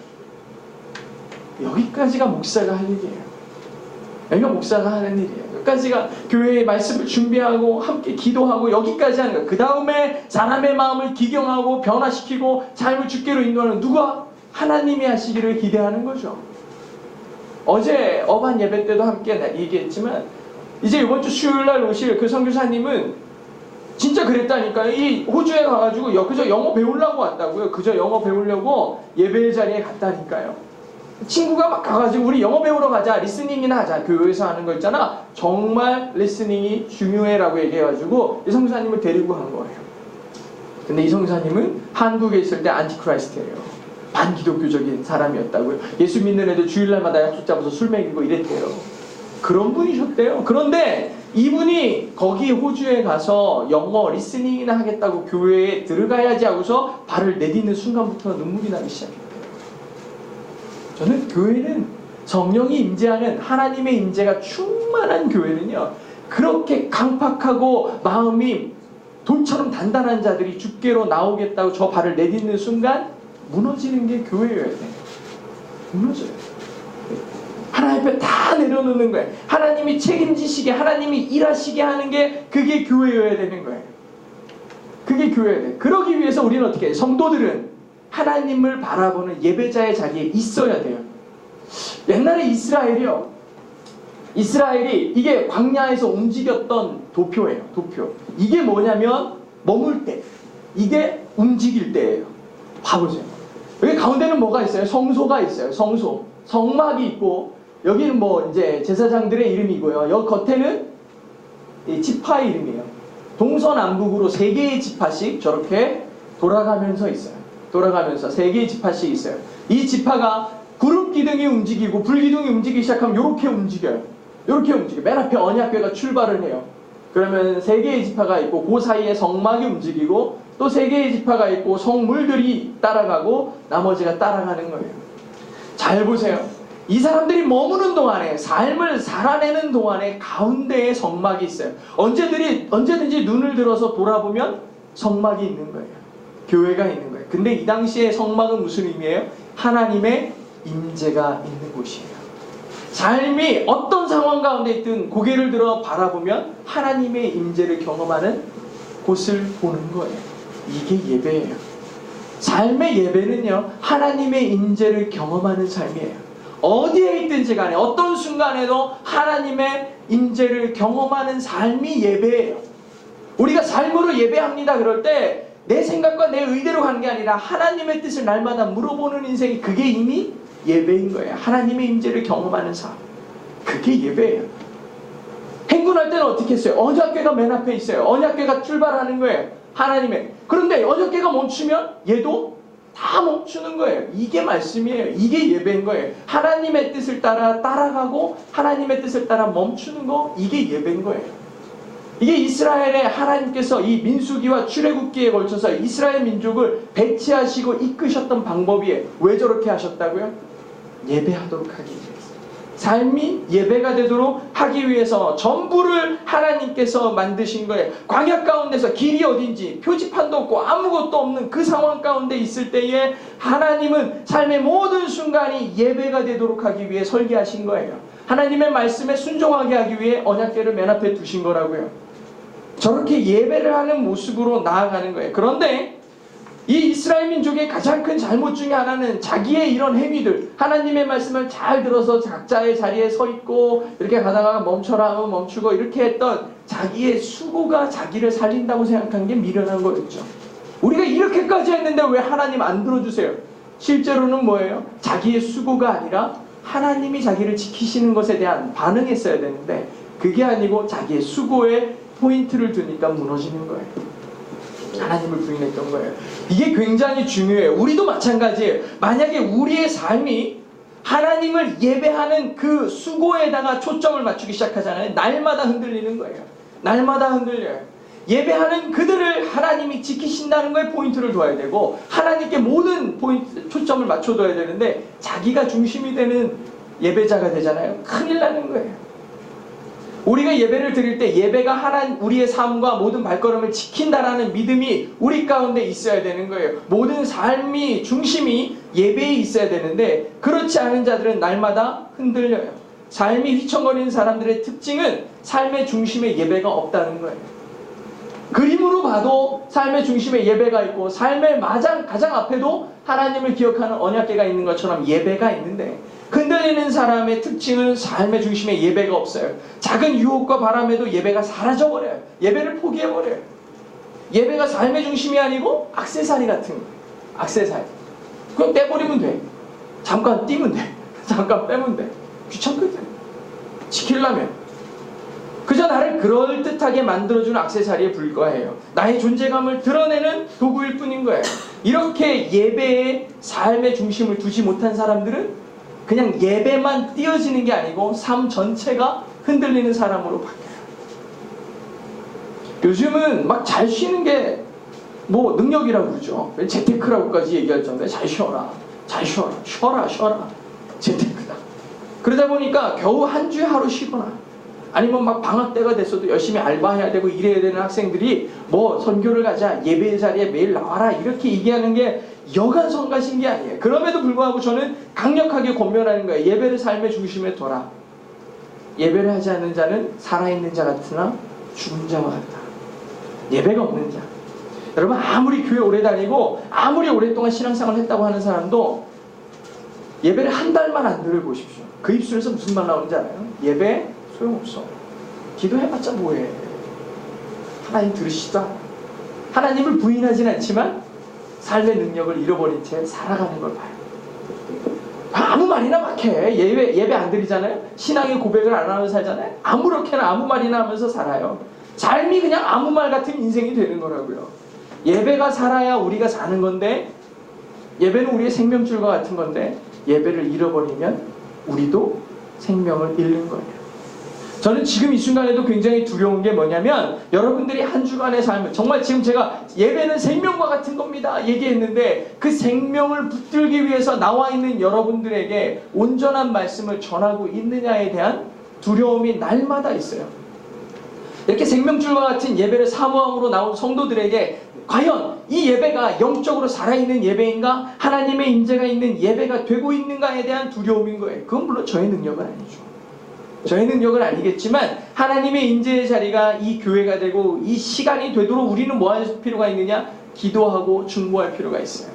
여기까지가 목사가 할 일이에요. 여기가 목사가 하는 일이에요. 여기까지가 교회의 말씀을 준비하고 함께 기도하고 여기까지 하는 거예요. 그 다음에 사람의 마음을 기경하고 변화시키고 삶을 주께로 인도하는 누가? 하나님이 하시기를 기대하는 거죠. 어제 어반 예배 때도 함께 얘기했지만 이제 이번 주 수요일날 오실 그 선교사님은 진짜 그랬다니까요. 이 호주에 가가지고 그저 영어 배우려고 왔다고요. 그저 영어 배우려고 예배 자리에 갔다니까요. 친구가 막 가가지고 우리 영어 배우러 가자. 리스닝이나 하자. 교회에서 하는 거 있잖아. 정말 리스닝이 중요해라고 얘기해가지고 이 선교사님을 데리고 간 거예요. 근데 이 선교사님은 한국에 있을 때 안티크라이스트예요. 반기독교적인 사람이었다고요. 예수 믿는 애들 주일날마다 약속 잡아서 술 먹이고 이랬대요. 그런 분이셨대요. 그런데 이분이 거기 호주에 가서 영어 리스닝이나 하겠다고 교회에 들어가야지 하고서 발을 내딛는 순간부터 눈물이 나기 시작했대요. 저는 교회는 성령이 임재하는 하나님의 임재가 충만한 교회는요. 그렇게 강팍하고 마음이 돌처럼 단단한 자들이 주께로 나오겠다고 저 발을 내딛는 순간 무너지는 게 교회여야 돼요. 무너져요. 하나님 앞에 다 내려놓는 거예요. 하나님이 책임지시게 하나님이 일하시게 하는 게 그게 교회여야 되는 거예요. 그게 교회여야 돼요. 그러기 위해서 우리는 어떻게 해요? 성도들은 하나님을 바라보는 예배자의 자리에 있어야 돼요. 옛날에 이스라엘이 이게 광야에서 움직였던 도표예요. 도표. 이게 뭐냐면 머물 때. 이게 움직일 때예요. 봐보세요. 여기 가운데는 뭐가 있어요? 성소가 있어요. 성소. 성막이 있고 여기는 뭐 이제 제사장들의 이름이고요. 여기 겉에는 이 지파의 이름이에요. 동서남북으로 3개의 지파씩 저렇게 돌아가면서 있어요. 돌아가면서 3개의 지파씩 있어요. 이 지파가 구름 기둥이 움직이고 불기둥이 움직이기 시작하면 이렇게 움직여요. 이렇게 움직여요. 맨 앞에 언약궤가 출발을 해요. 그러면 3개의 지파가 있고 그 사이에 성막이 움직이고 또 3개의 지파가 있고 성물들이 따라가고 나머지가 따라가는 거예요. 잘 보세요. 이 사람들이 머무는 동안에 삶을 살아내는 동안에 가운데에 성막이 있어요. 언제든지 눈을 들어서 돌아보면 성막이 있는 거예요. 교회가 있는 거예요. 근데 이 당시에 성막은 무슨 의미예요? 하나님의 임재가 있는 곳이에요. 삶이 어떤 상황 가운데 있든 고개를 들어 바라보면 하나님의 임재를 경험하는 곳을 보는 거예요. 이게 예배예요. 삶의 예배는요, 하나님의 임재를 경험하는 삶이에요. 어디에 있든지 간에 어떤 순간에도 하나님의 임재를 경험하는 삶이 예배예요. 우리가 삶으로 예배합니다 그럴 때 내 생각과 내 의대로 가는 게 아니라 하나님의 뜻을 날마다 물어보는 인생이, 그게 이미 예배인 거예요. 하나님의 임재를 경험하는 삶, 그게 예배예요. 행군할 때는 어떻게 했어요? 언약궤가 맨 앞에 있어요. 언약궤가 출발하는 거예요. 하나님의. 그런데 언약궤가 멈추면 얘도 다 멈추는 거예요. 이게 말씀이에요. 이게 예배인 거예요. 하나님의 뜻을 따라가고 하나님의 뜻을 따라 멈추는 거, 이게 예배인 거예요. 이게 이스라엘의 하나님께서 이 민수기와 출애굽기에 걸쳐서 이스라엘 민족을 배치하시고 이끄셨던 방법이에요. 왜 저렇게 하셨다고요? 예배하도록 하기 위해서. 삶이 예배가 되도록 하기 위해서 전부를 하나님께서 만드신 거예요. 광야 가운데서 길이 어딘지 표지판도 없고 아무것도 없는 그 상황 가운데 있을 때에 하나님은 삶의 모든 순간이 예배가 되도록 하기 위해 설계하신 거예요. 하나님의 말씀에 순종하게 하기 위해 언약궤를 맨 앞에 두신 거라고요. 저렇게 예배를 하는 모습으로 나아가는 거예요. 그런데 이 이스라엘 민족의 가장 큰 잘못 중에 하나는 자기의 이런 행위들, 하나님의 말씀을 잘 들어서 각자의 자리에 서 있고 이렇게 가다가 멈춰라 하면 멈추고 이렇게 했던 자기의 수고가 자기를 살린다고 생각한 게 미련한 거였죠. 우리가 이렇게까지 했는데 왜 하나님 안 들어주세요? 실제로는 뭐예요? 자기의 수고가 아니라 하나님이 자기를 지키시는 것에 대한 반응했어야 되는데 그게 아니고 자기의 수고에 포인트를 두니까 무너지는 거예요. 하나님을 부인했던 거예요. 이게 굉장히 중요해요. 우리도 마찬가지예요. 만약에 우리의 삶이 하나님을 예배하는 그 수고에다가 초점을 맞추기 시작하잖아요. 날마다 흔들리는 거예요. 날마다 흔들려요. 예배하는 그들을 하나님이 지키신다는 거에 포인트를 둬야 되고 하나님께 모든 포인트, 초점을 맞춰둬야 되는데 자기가 중심이 되는 예배자가 되잖아요. 큰일 나는 거예요. 우리가 예배를 드릴 때 예배가 우리의 삶과 모든 발걸음을 지킨다라는 믿음이 우리 가운데 있어야 되는 거예요. 모든 삶이 중심이 예배에 있어야 되는데 그렇지 않은 자들은 날마다 흔들려요. 삶이 휘청거리는 사람들의 특징은 삶의 중심에 예배가 없다는 거예요. 그림으로 봐도 삶의 중심에 예배가 있고 삶의 가장 앞에도 하나님을 기억하는 언약궤가 있는 것처럼 예배가 있는데 흔들리는 사람의 특징은 삶의 중심에 예배가 없어요. 작은 유혹과 바람에도 예배가 사라져버려요. 예배를 포기해버려요. 예배가 삶의 중심이 아니고 액세서리 같은 거예요. 액세서리. 그냥 떼버리면 돼. 잠깐 띄면 돼. 잠깐 빼면 돼. 귀찮거든. 지키려면. 그저 나를 그럴듯하게 만들어주는 액세서리에 불과해요. 나의 존재감을 드러내는 도구일 뿐인 거예요. 이렇게 예배에 삶의 중심을 두지 못한 사람들은 그냥 예배만 띄어지는 게 아니고 삶 전체가 흔들리는 사람으로 바뀌어요. 요즘은 막 잘 쉬는 게 뭐 능력이라고 그러죠. 재테크라고까지 얘기할 정도에 잘 쉬어라. 잘 쉬어라. 쉬어라. 재테크다. 그러다 보니까 겨우 한 주에 하루 쉬거나 아니면 막 방학 때가 됐어도 열심히 알바해야 되고 일해야 되는 학생들이 뭐 선교를 가자, 예배 자리에 매일 나와라 이렇게 얘기하는 게 여간 성가신 게 아니에요. 그럼에도 불구하고 저는 강력하게 권면하는 거예요. 예배를 삶의 중심에 둬라. 예배를 하지 않는 자는 살아있는 자 같으나 죽은 자와 같다. 예배가 없는 자. 여러분 아무리 교회 오래 다니고 아무리 오랫동안 신앙생활을 했다고 하는 사람도 예배를 한 달만 안 들어보십시오. 그 입술에서 무슨 말 나오는지 알아요? 예배 소용없어. 기도해봤자 뭐해. 하나님 들으시지도 않아. 하나님을 부인하진 않지만 삶의 능력을 잃어버린 채 살아가는 걸 봐요. 아무 말이나 막 해. 예배 안 드리잖아요. 신앙의 고백을 안 하면서 살잖아요. 아무렇게나 아무 말이나 하면서 살아요. 삶이 그냥 아무 말 같은 인생이 되는 거라고요. 예배가 살아야 우리가 사는 건데 예배는 우리의 생명줄과 같은 건데 예배를 잃어버리면 우리도 생명을 잃는 거예요. 저는 지금 이 순간에도 굉장히 두려운 게 뭐냐면 여러분들이 한 주간의 삶을 정말 지금 제가 예배는 생명과 같은 겁니다 얘기했는데 그 생명을 붙들기 위해서 나와 있는 여러분들에게 온전한 말씀을 전하고 있느냐에 대한 두려움이 날마다 있어요. 이렇게 생명줄과 같은 예배를 사모함으로 나온 성도들에게 과연 이 예배가 영적으로 살아있는 예배인가 하나님의 임재가 있는 예배가 되고 있는가에 대한 두려움인 거예요. 그건 물론 저의 능력은 아니죠. 저의 능력은 아니겠지만 하나님의 임재의 자리가 이 교회가 되고 이 시간이 되도록 우리는 뭐 할 필요가 있느냐? 기도하고 중보할 필요가 있어요.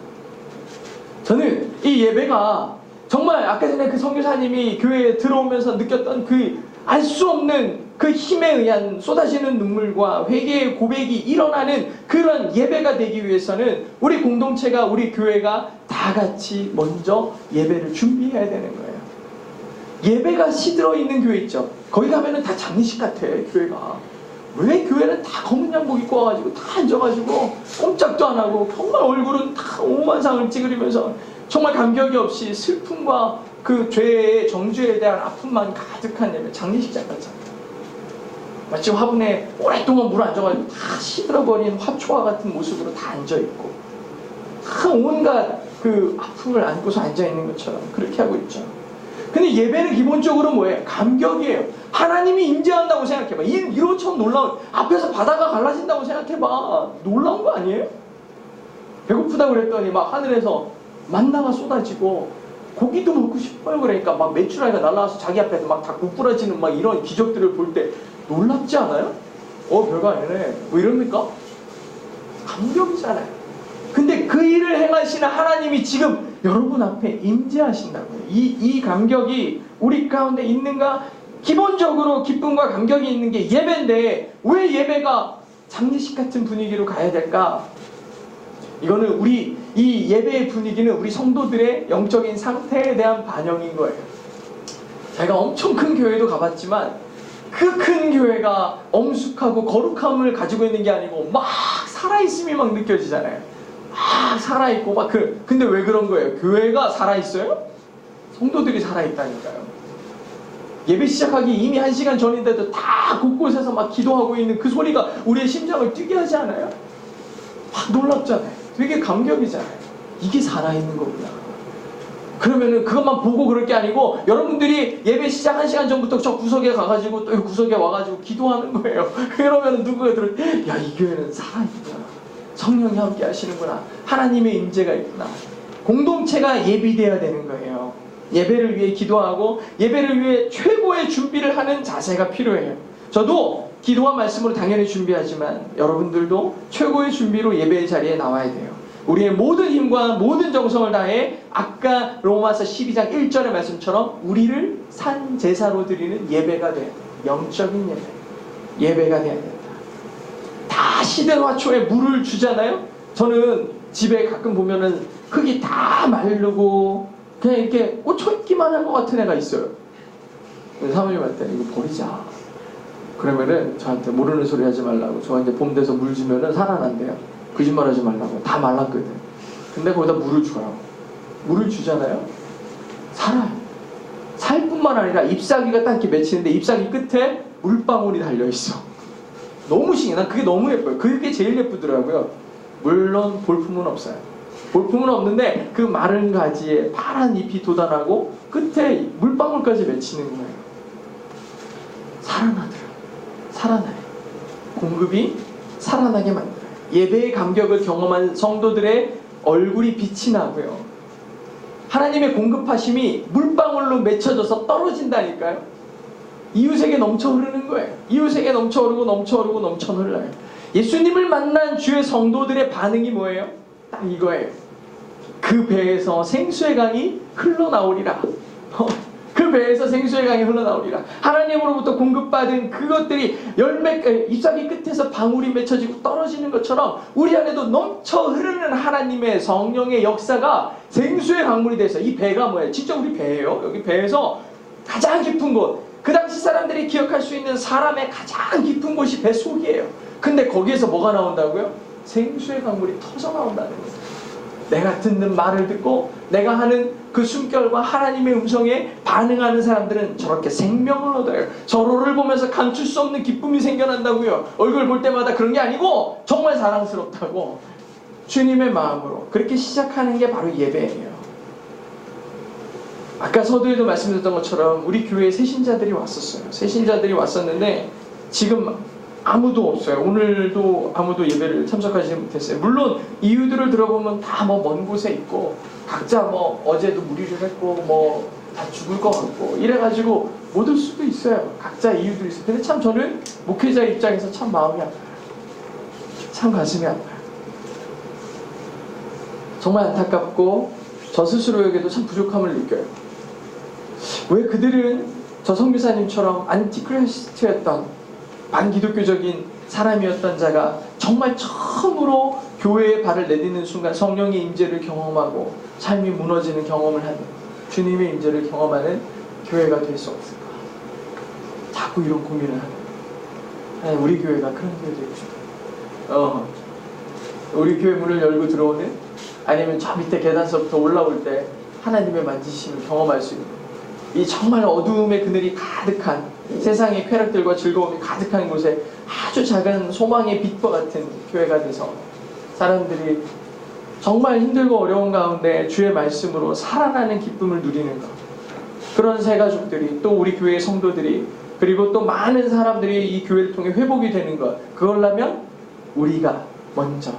저는 이 예배가 정말 아까 전에 그 선교사님이 교회에 들어오면서 느꼈던 그 알 수 없는 그 힘에 의한 쏟아지는 눈물과 회개의 고백이 일어나는 그런 예배가 되기 위해서는 우리 공동체가, 우리 교회가 다 같이 먼저 예배를 준비해야 되는 거예요. 예배가 시들어 있는 교회 있죠. 거기 가면은 다 장례식 같아, 교회가. 왜 교회는 다 검은 양복 입고 와가지고 다 앉아가지고 꼼짝도 안 하고 정말 얼굴은 다 오만상을 찌그리면서 정말 감격이 없이 슬픔과 그 죄의 정죄에 대한 아픔만 가득한 예배, 장례식장 같잖아요. 마치 화분에 오랫동안 물 앉아가지고 다 시들어버린 화초와 같은 모습으로 다 앉아있고 다 온갖 그 아픔을 안고서 앉아있는 것처럼 그렇게 하고 있죠. 근데 예배는 기본적으로 뭐예요? 감격이에요. 하나님이 임재한다고 생각해봐. 이로처럼 놀라운, 앞에서 바다가 갈라진다고 생각해봐. 놀라운 거 아니에요? 배고프다고 그랬더니 막 하늘에서 만나가 쏟아지고 고기도 먹고 싶어요. 그러니까 막 메추라기가 날아와서 자기 앞에서 막 다 굽부러지는 막 이런 기적들을 볼 때 놀랍지 않아요? 별거 아니네. 뭐 이럽니까? 감격이잖아요. 근데 그 일을 행하시는 하나님이 지금 여러분 앞에 임재하신다고요. 이 감격이 우리 가운데 있는가? 기본적으로 기쁨과 감격이 있는 게 예배인데 왜 예배가 장례식 같은 분위기로 가야 될까? 이거는 이 예배의 분위기는 우리 성도들의 영적인 상태에 대한 반영인 거예요. 제가 엄청 큰 교회도 가봤지만 그 큰 교회가 엄숙하고 거룩함을 가지고 있는 게 아니고 막 살아있음이 막 느껴지잖아요. 막 살아있고 막 근데 왜 그런 거예요? 교회가 살아있어요? 성도들이 살아있다니까요. 예배 시작하기 이미 1시간 전인데도 다 곳곳에서 막 기도하고 있는 그 소리가 우리의 심장을 뛰게 하지 않아요? 막 놀랍잖아요. 되게 감격이잖아요. 이게 살아있는 거구나. 그러면은 그것만 보고 그럴 게 아니고 여러분들이 예배 시작 1시간 전부터 저 구석에 가가지고 또 이 구석에 와가지고 기도하는 거예요. 그러면 누구가 들어, 야, 이 교회는 살아있구나. 성령이 함께 하시는구나. 하나님의 임재가 있구나. 공동체가 예비되어야 되는 거예요. 예배를 위해 기도하고 예배를 위해 최고의 준비를 하는 자세가 필요해요. 저도 기도와 말씀으로 당연히 준비하지만 여러분들도 최고의 준비로 예배의 자리에 나와야 돼요. 우리의 모든 힘과 모든 정성을 다해 아까 로마서 12장 1절의 말씀처럼 우리를 산 제사로 드리는 예배가 돼야 돼요. 영적인 예배. 예배가 돼야 된다. 다 시든 화초에 물을 주잖아요. 저는 집에 가끔 보면은 흙이 다 마르고 그냥 이렇게 꽂혀 있기만 한 것 같은 애가 있어요. 사모님한테 이거 버리자. 그러면은 저한테 모르는 소리 하지 말라고. 저한테 봄 돼서 물 주면은 살아난대요. 거짓말 하지 말라고. 다 말랐거든. 근데 거기다 물을 줘요. 물을 주잖아요. 살아요. 살 뿐만 아니라 잎사귀가 딱 이렇게 맺히는데 잎사귀 끝에 물방울이 달려있어. 너무 신기해. 난 그게 너무 예뻐요. 그게 제일 예쁘더라고요. 물론 볼품은 없어요. 볼품은 없는데 그 마른 가지에 파란 잎이 돋아나고 끝에 물방울까지 맺히는 거예요. 살아나더라고요. 살아나요. 공급이 살아나게 만들어요. 예배의 감격을 경험한 성도들의 얼굴이 빛이 나고요. 하나님의 공급하심이 물방울로 맺혀져서 떨어진다니까요. 이웃에게 넘쳐 흐르는 거예요. 이웃에게 넘쳐 흐르고 넘쳐 흐르고 넘쳐 흘러요. 예수님을 만난 주의 성도들의 반응이 뭐예요? 딱 이거예요. 그 배에서 생수의 강이 흘러나오리라. 그 배에서 생수의 강이 흘러나오리라. 하나님으로부터 공급받은 그것들이 잎사귀 끝에서 방울이 맺혀지고 떨어지는 것처럼 우리 안에도 넘쳐 흐르는 하나님의 성령의 역사가 생수의 강물이 돼서 이 배가 뭐예요? 진짜 우리 배예요. 여기 배에서 가장 깊은 곳, 그 당시 사람들이 기억할 수 있는 사람의 가장 깊은 곳이 배 속이에요. 근데 거기에서 뭐가 나온다고요? 생수의 강물이 터져 나온다는 거예요. 내가 듣는 말을 듣고 내가 하는 그 숨결과 하나님의 음성에 반응하는 사람들은 저렇게 생명을 얻어요. 서로를 보면서 감출 수 없는 기쁨이 생겨난다고요. 얼굴 볼 때마다 그런 게 아니고 정말 사랑스럽다고 주님의 마음으로 그렇게 시작하는 게 바로 예배예요. 아까 서두에도 말씀드렸던 것처럼 우리 교회에 새신자들이 왔었어요. 새신자들이 왔었는데 지금 아무도 없어요. 오늘도 아무도 예배를 참석하지 못했어요. 물론 이유들을 들어보면 다 뭐 먼 곳에 있고 각자 뭐 어제도 무리를 했고 뭐 다 죽을 것 같고 이래가지고 못 올 수도 있어요. 각자 이유들이 있어요. 근데 참 저는 목회자 입장에서 참 마음이 아파요. 참 가슴이 아파요. 정말 안타깝고 저 스스로에게도 참 부족함을 느껴요. 왜 그들은 저 선교사님처럼 안티크리스트였던 반기독교적인 사람이었던 자가 정말 처음으로 교회에 발을 내딛는 순간 성령의 임재를 경험하고 삶이 무너지는 경험을 하는, 주님의 임재를 경험하는 교회가 될 수 없을까? 자꾸 이런 고민을 하는, 우리 교회가 그런 교회 되고 싶어요. 우리 교회 문을 열고 들어오는, 아니면 저 밑에 계단서부터 올라올 때 하나님의 만지심을 경험할 수 있는, 이 정말 어두움의 그늘이 가득한, 세상의 쾌락들과 즐거움이 가득한 곳에 아주 작은 소망의 빛과 같은 교회가 돼서 사람들이 정말 힘들고 어려운 가운데 주의 말씀으로 살아나는 기쁨을 누리는 것, 그런 새 가족들이, 또 우리 교회의 성도들이, 그리고 또 많은 사람들이 이 교회를 통해 회복이 되는 것, 그러려면 우리가 먼저,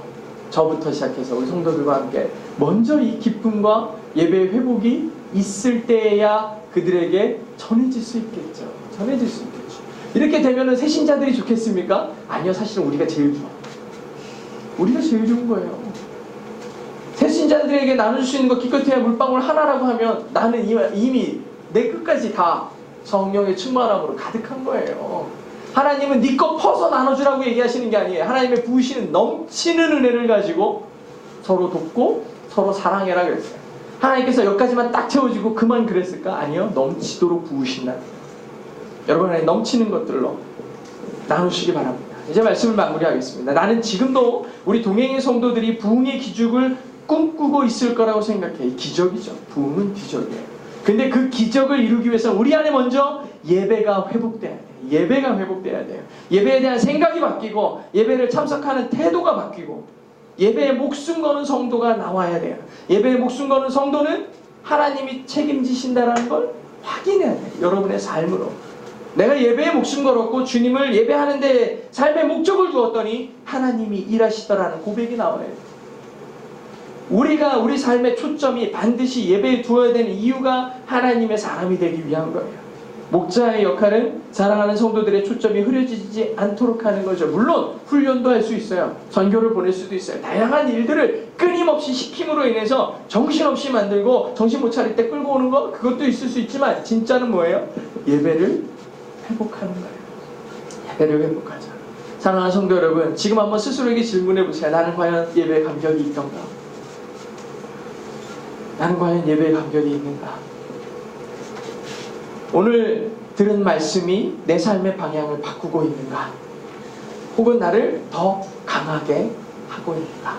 저부터 시작해서 우리 성도들과 함께 먼저 이 기쁨과 예배의 회복이 있을 때야 그들에게 전해질 수 있겠죠. 전해질 수 있겠죠. 이렇게 되면은 새신자들이 좋겠습니까? 아니요, 사실은 우리가 제일 좋아. 우리가 제일 좋은 거예요. 새신자들에게 나눠줄 수 있는 것 기껏해야 물방울 하나라고 하면 나는 이미 내 끝까지 다 성령의 충만함으로 가득한 거예요. 하나님은 네 거 퍼서 나눠주라고 얘기하시는 게 아니에요. 하나님의 부으시는 넘치는 은혜를 가지고 서로 돕고 서로 사랑해라 그랬어요. 하나님께서 여기까지만 딱 채워주고 그만 그랬을까? 아니요, 넘치도록 부으신다. 여러분 안에 넘치는 것들로 나누시기 바랍니다. 이제 말씀을 마무리하겠습니다. 나는 지금도 우리 동행의 성도들이 부흥의 기적을 꿈꾸고 있을 거라고 생각해. 기적이죠. 부흥은 기적이에요. 근데 그 기적을 이루기 위해서 우리 안에 먼저 예배가 회복돼야 돼요. 예배가 회복돼야 돼요. 예배에 대한 생각이 바뀌고 예배를 참석하는 태도가 바뀌고 예배에 목숨 거는 성도가 나와야 돼요. 예배에 목숨 거는 성도는 하나님이 책임지신다는 걸 확인해야 돼요. 여러분의 삶으로. 내가 예배에 목숨 걸었고 주님을 예배하는데 삶의 목적을 두었더니 하나님이 일하시더라는 고백이 나와야 돼요. 우리가 우리 삶의 초점이 반드시 예배에 두어야 되는 이유가 하나님의 사람이 되기 위한 거예요. 목자의 역할은 사랑하는 성도들의 초점이 흐려지지 않도록 하는 거죠. 물론 훈련도 할 수 있어요. 전교를 보낼 수도 있어요. 다양한 일들을 끊임없이 시킴으로 인해서 정신없이 만들고 정신 못 차릴 때 끌고 오는 거, 그것도 있을 수 있지만 진짜는 뭐예요? 예배를 회복하는 거예요. 예배를 회복하자. 사랑하는 성도 여러분, 지금 한번 스스로에게 질문해 보세요. 나는 과연 예배에 감격이 있던가? 나는 과연 예배에 감격이 있는가? 오늘 들은 말씀이 내 삶의 방향을 바꾸고 있는가? 혹은 나를 더 강하게 하고 있는가?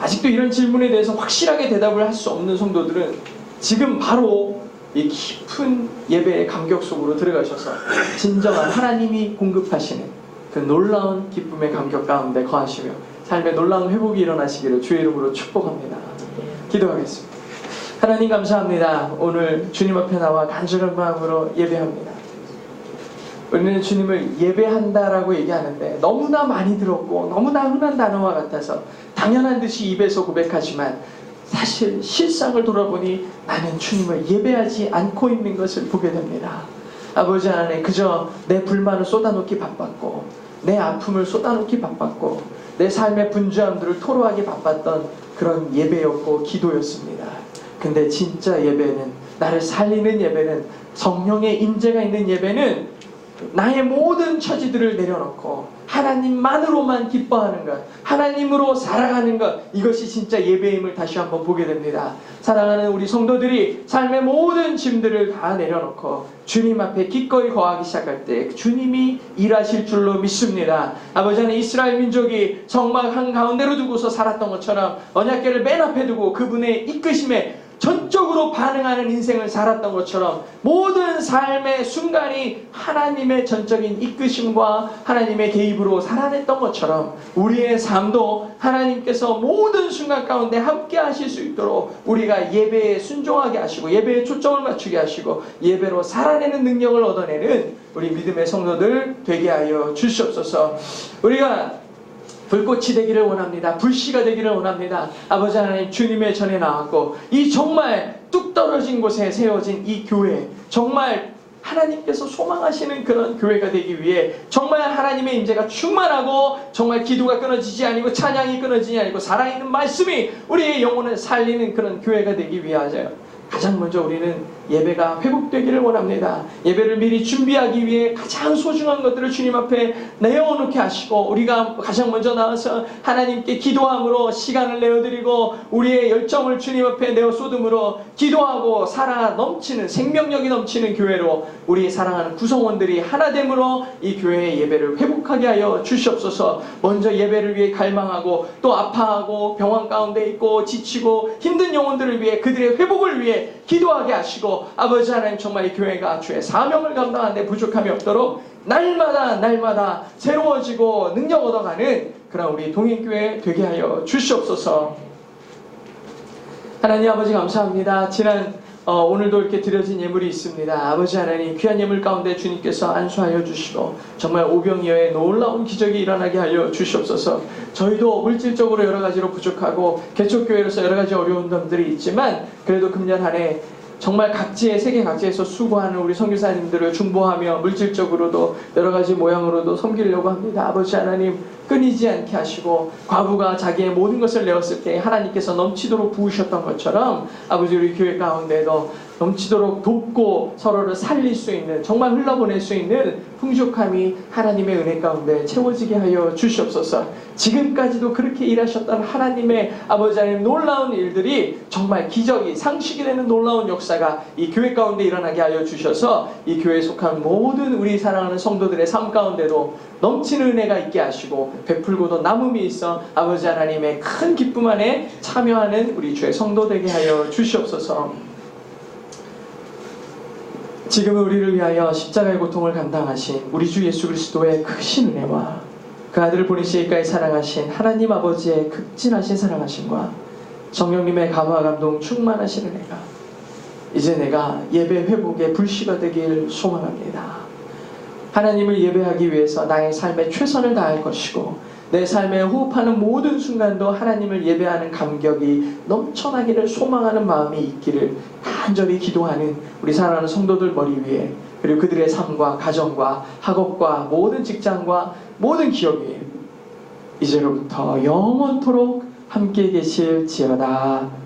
아직도 이런 질문에 대해서 확실하게 대답을 할 수 없는 성도들은 지금 바로 이 깊은 예배의 감격 속으로 들어가셔서 진정한 하나님이 공급하시는 그 놀라운 기쁨의 감격 가운데 거하시며 삶의 놀라운 회복이 일어나시기를 주의 이름으로 축복합니다. 기도하겠습니다. 하나님 감사합니다. 오늘 주님 앞에 나와 간절한 마음으로 예배합니다. 우리는 주님을 예배한다라고 얘기하는데 너무나 많이 들었고 너무나 흔한 단어와 같아서 당연한 듯이 입에서 고백하지만 사실 실상을 돌아보니 나는 주님을 예배하지 않고 있는 것을 보게 됩니다. 아버지 안에 그저 내 불만을 쏟아놓기 바빴고 내 아픔을 쏟아놓기 바빴고 내 삶의 분주함들을 토로하기 바빴던 그런 예배였고 기도였습니다. 근데 진짜 예배는, 나를 살리는 예배는, 성령의 임재가 있는 예배는 나의 모든 처지들을 내려놓고 하나님만으로만 기뻐하는 것, 하나님으로 살아가는 것, 이것이 진짜 예배임을 다시 한번 보게 됩니다. 사랑하는 우리 성도들이 삶의 모든 짐들을 다 내려놓고 주님 앞에 기꺼이 거하기 시작할 때 주님이 일하실 줄로 믿습니다. 아버지 하나님, 이스라엘 민족이 정막 한가운데로 두고서 살았던 것처럼 언약궤를 맨 앞에 두고 그분의 이끄심에 전적으로 반응하는 인생을 살았던 것처럼 모든 삶의 순간이 하나님의 전적인 이끄심과 하나님의 개입으로 살아냈던 것처럼 우리의 삶도 하나님께서 모든 순간 가운데 함께 하실 수 있도록 우리가 예배에 순종하게 하시고 예배에 초점을 맞추게 하시고 예배로 살아내는 능력을 얻어내는 우리 믿음의 성도들 되게 하여 주시옵소서. 우리가 불꽃이 되기를 원합니다. 불씨가 되기를 원합니다. 아버지 하나님, 주님의 전에 나왔고 이 정말 뚝 떨어진 곳에 세워진 이 교회, 정말 하나님께서 소망하시는 그런 교회가 되기 위해 정말 하나님의 임재가 충만하고 정말 기도가 끊어지지 아니고 찬양이 끊어지지 아니고 살아있는 말씀이 우리의 영혼을 살리는 그런 교회가 되기 위하여 가장 먼저 우리는 예배가 회복되기를 원합니다. 예배를 미리 준비하기 위해 가장 소중한 것들을 주님 앞에 내어놓게 하시고 우리가 가장 먼저 나와서 하나님께 기도함으로 시간을 내어드리고 우리의 열정을 주님 앞에 내어 쏟음으로 기도하고 살아 넘치는 생명력이 넘치는 교회로 우리 사랑하는 구성원들이 하나됨으로 이 교회의 예배를 회복하게 하여 주시옵소서. 먼저 예배를 위해 갈망하고 또 아파하고 병원 가운데 있고 지치고 힘든 영혼들을 위해 그들의 회복을 위해 기도하게 하시고 아버지 하나님 정말 이 교회가 주의 사명을 감당하는 데 부족함이 없도록 날마다 새로워지고 능력 얻어가는 그런 우리 동행교회 되게 하여 주시옵소서. 하나님 아버지 감사합니다. 오늘도 이렇게 드려진 예물이 있습니다. 아버지 하나님 귀한 예물 가운데 주님께서 안수하여 주시고 정말 오병이어의 놀라운 기적이 일어나게 하여 주시옵소서. 저희도 물질적으로 여러 가지로 부족하고 개척교회로서 여러 가지 어려운 점들이 있지만 그래도 금년 한 해 정말 세계 각지에서 수고하는 우리 선교사님들을 중보하며 물질적으로도 여러 가지 모양으로도 섬기려고 합니다. 아버지 하나님 끊이지 않게 하시고 과부가 자기의 모든 것을 내었을 때 하나님께서 넘치도록 부으셨던 것처럼 아버지 우리 교회 가운데도 넘치도록 돕고 서로를 살릴 수 있는 정말 흘러보낼 수 있는 풍족함이 하나님의 은혜 가운데 채워지게 하여 주시옵소서. 지금까지도 그렇게 일하셨던 하나님의 아버지 하나님 놀라운 일들이 정말 기적이 상식이 되는 놀라운 역사가 이 교회 가운데 일어나게 하여 주셔서 이 교회에 속한 모든 우리 사랑하는 성도들의 삶 가운데도 넘치는 은혜가 있게 하시고 베풀고도 남음이 있어 아버지 하나님의 큰 기쁨 안에 참여하는 우리 주의 성도 되게 하여 주시옵소서. 지금은 우리를 위하여 십자가의 고통을 감당하신 우리 주 예수 그리스도의 크신 은혜와 그 아들을 보내시기까지 사랑하신 하나님 아버지의 극진하신 사랑하심과 성령님의 감화 감동 충만하신 은혜가 이제 내가 예배 회복의 불씨가 되길 소망합니다. 하나님을 예배하기 위해서 나의 삶에 최선을 다할 것이고 내 삶에 호흡하는 모든 순간도 하나님을 예배하는 감격이 넘쳐나기를 소망하는 마음이 있기를 간절히 기도하는 우리 사랑하는 성도들 머리 위에 그리고 그들의 삶과 가정과 학업과 모든 직장과 모든 기업 위에 이제로부터 영원토록 함께 계실지어다.